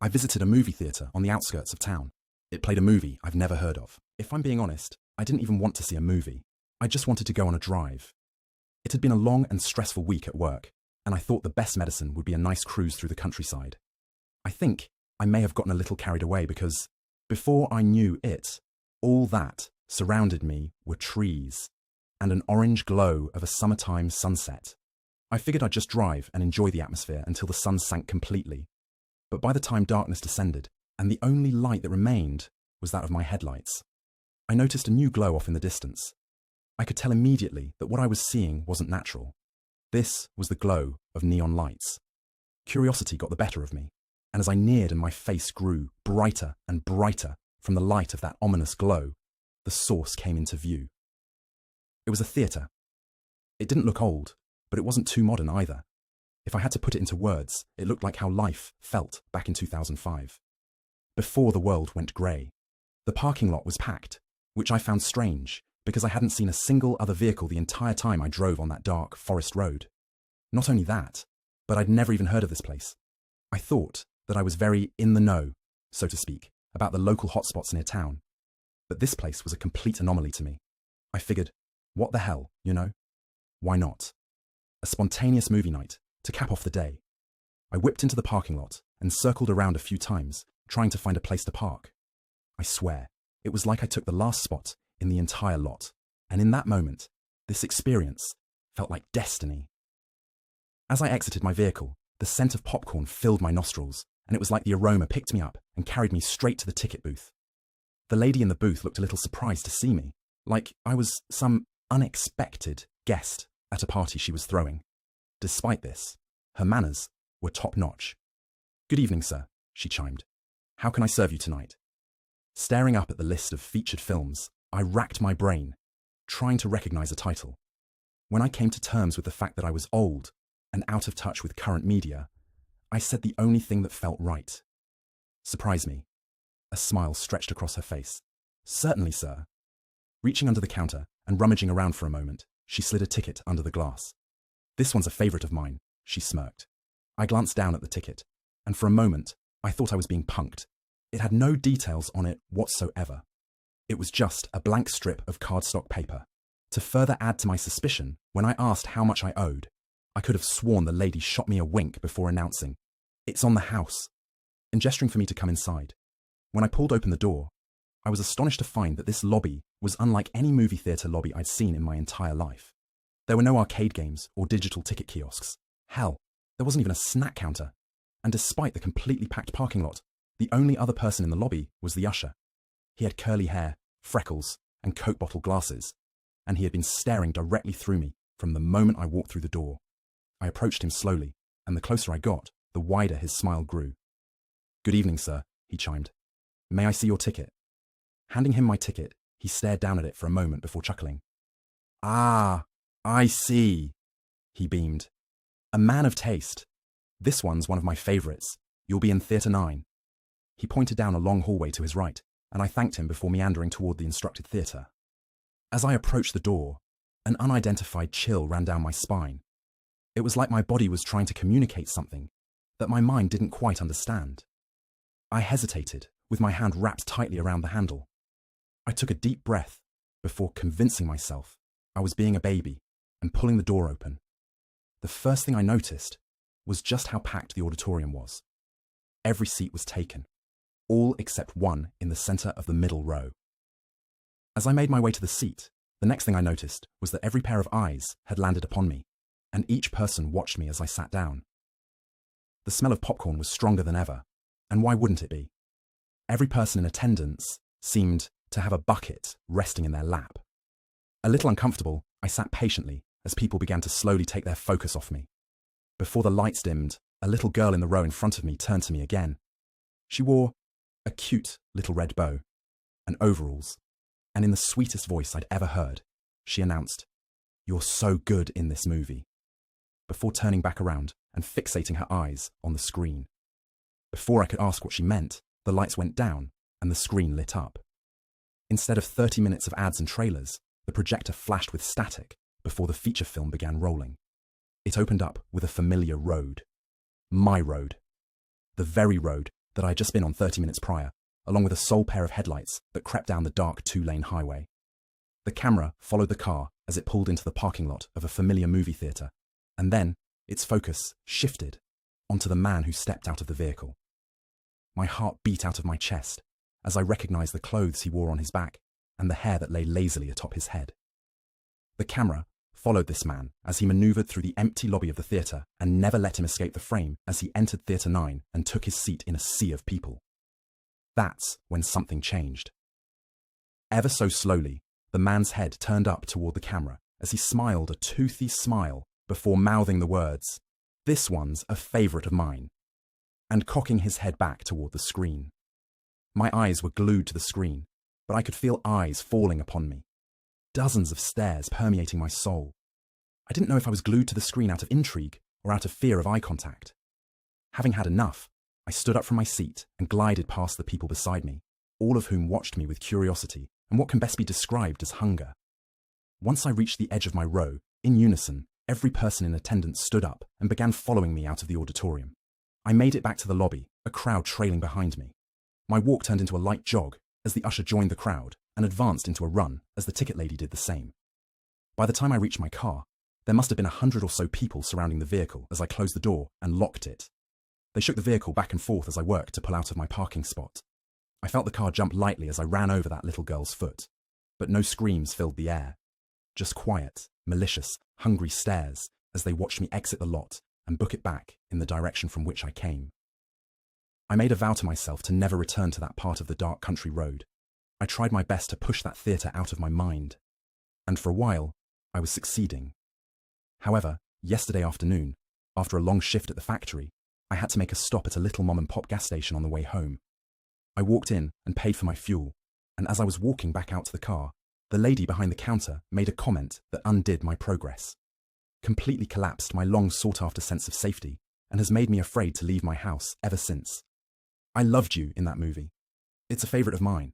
I visited a movie theatre on the outskirts of town. It played a movie I've never heard of. If I'm being honest, I didn't even want to see a movie. I just wanted to go on a drive. It had been a long and stressful week at work, and I thought the best medicine would be a nice cruise through the countryside. I think I may have gotten a little carried away because, before I knew it, all that surrounded me were trees and an orange glow of a summertime sunset. I figured I'd just drive and enjoy the atmosphere until the sun sank completely. But by the time darkness descended, and the only light that remained was that of my headlights, I noticed a new glow off in the distance. I could tell immediately that what I was seeing wasn't natural. This was the glow of neon lights. Curiosity got the better of me, and as I neared and my face grew brighter and brighter from the light of that ominous glow, the source came into view. It was a theatre. It didn't look old, but it wasn't too modern either. If I had to put it into words, it looked like how life felt back in 2005. Before the world went grey. The parking lot was packed, which I found strange because I hadn't seen a single other vehicle the entire time I drove on that dark forest road. Not only that, but I'd never even heard of this place. I thought that I was very in the know, so to speak, about the local hotspots near town. But this place was a complete anomaly to me. I figured, what the hell, you know? Why not? A spontaneous movie night to cap off the day. I whipped into the parking lot and circled around a few times, trying to find a place to park. I swear, it was like I took the last spot in the entire lot, and in that moment, this experience felt like destiny. As I exited my vehicle, the scent of popcorn filled my nostrils, and it was like the aroma picked me up and carried me straight to the ticket booth. The lady in the booth looked a little surprised to see me, like I was some unexpected guest at a party she was throwing. Despite this, her manners were top-notch. "Good evening, sir," she chimed. "How can I serve you tonight?" Staring up at the list of featured films, I racked my brain, trying to recognize a title. When I came to terms with the fact that I was old and out of touch with current media, I said the only thing that felt right. "Surprise me." A smile stretched across her face. "Certainly, sir." Reaching under the counter and rummaging around for a moment, she slid a ticket under the glass. "This one's a favorite of mine," she smirked. I glanced down at the ticket, and for a moment, I thought I was being punked. It had no details on it whatsoever. It was just a blank strip of cardstock paper. To further add to my suspicion, when I asked how much I owed, I could have sworn the lady shot me a wink before announcing, "It's on the house," and gesturing for me to come inside. When I pulled open the door, I was astonished to find that this lobby was unlike any movie theatre lobby I'd seen in my entire life. There were no arcade games or digital ticket kiosks. Hell, there wasn't even a snack counter. And despite the completely packed parking lot, the only other person in the lobby was the usher. He had curly hair, freckles, and Coke bottle glasses, and he had been staring directly through me from the moment I walked through the door. I approached him slowly, and the closer I got, the wider his smile grew. "Good evening, sir," he chimed. "May I see your ticket?" Handing him my ticket, he stared down at it for a moment before chuckling. "Ah, I see," he beamed. "A man of taste. This one's one of my favourites. You'll be in Theatre 9. He pointed down a long hallway to his right, and I thanked him before meandering toward the instructed theatre. As I approached the door, an unidentified chill ran down my spine. It was like my body was trying to communicate something that my mind didn't quite understand. I hesitated, with my hand wrapped tightly around the handle. I took a deep breath before convincing myself I was being a baby and pulling the door open. The first thing I noticed was just how packed the auditorium was. Every seat was taken, all except one in the centre of the middle row. As I made my way to the seat, the next thing I noticed was that every pair of eyes had landed upon me, and each person watched me as I sat down. The smell of popcorn was stronger than ever, and why wouldn't it be? Every person in attendance seemed to have a bucket resting in their lap. A little uncomfortable, I sat patiently as people began to slowly take their focus off me. Before the lights dimmed, a little girl in the row in front of me turned to me again. She wore a cute little red bow and overalls, and in the sweetest voice I'd ever heard, she announced, "You're so good in this movie," before turning back around and fixating her eyes on the screen. Before I could ask what she meant, the lights went down and the screen lit up. Instead of 30 minutes of ads and trailers, the projector flashed with static before the feature film began rolling. It opened up with a familiar road. My road. The very road that I had just been on 30 minutes prior, along with a sole pair of headlights that crept down the dark 2-lane highway. The camera followed the car as it pulled into the parking lot of a familiar movie theatre, and then its focus shifted onto the man who stepped out of the vehicle. My heart beat out of my chest as I recognized the clothes he wore on his back and the hair that lay lazily atop his head. The camera followed this man as he maneuvered through the empty lobby of the theatre and never let him escape the frame as he entered Theatre 9 and took his seat in a sea of people. That's when something changed. Ever so slowly, the man's head turned up toward the camera as he smiled a toothy smile before mouthing the words, "This one's a favourite of mine," and cocking his head back toward the screen. My eyes were glued to the screen, but I could feel eyes falling upon me. Dozens of stares permeating my soul. I didn't know if I was glued to the screen out of intrigue or out of fear of eye contact. Having had enough, I stood up from my seat and glided past the people beside me, all of whom watched me with curiosity and what can best be described as hunger. Once I reached the edge of my row, in unison, every person in attendance stood up and began following me out of the auditorium. I made it back to the lobby, a crowd trailing behind me. My walk turned into a light jog as the usher joined the crowd and advanced into a run as the ticket lady did the same. By the time I reached my car, there must have been 100 or so people surrounding the vehicle as I closed the door and locked it. They shook the vehicle back and forth as I worked to pull out of my parking spot. I felt the car jump lightly as I ran over that little girl's foot, but no screams filled the air. Just quiet, malicious, hungry stares as they watched me exit the lot and book it back in the direction from which I came. I made a vow to myself to never return to that part of the dark country road. I tried my best to push that theatre out of my mind, and for a while, I was succeeding. However, yesterday afternoon, after a long shift at the factory, I had to make a stop at a little mom-and-pop gas station on the way home. I walked in and paid for my fuel, and as I was walking back out to the car, the lady behind the counter made a comment that undid my progress. Completely collapsed my long sought-after sense of safety, and has made me afraid to leave my house ever since. I loved you in that movie. It's a favourite of mine.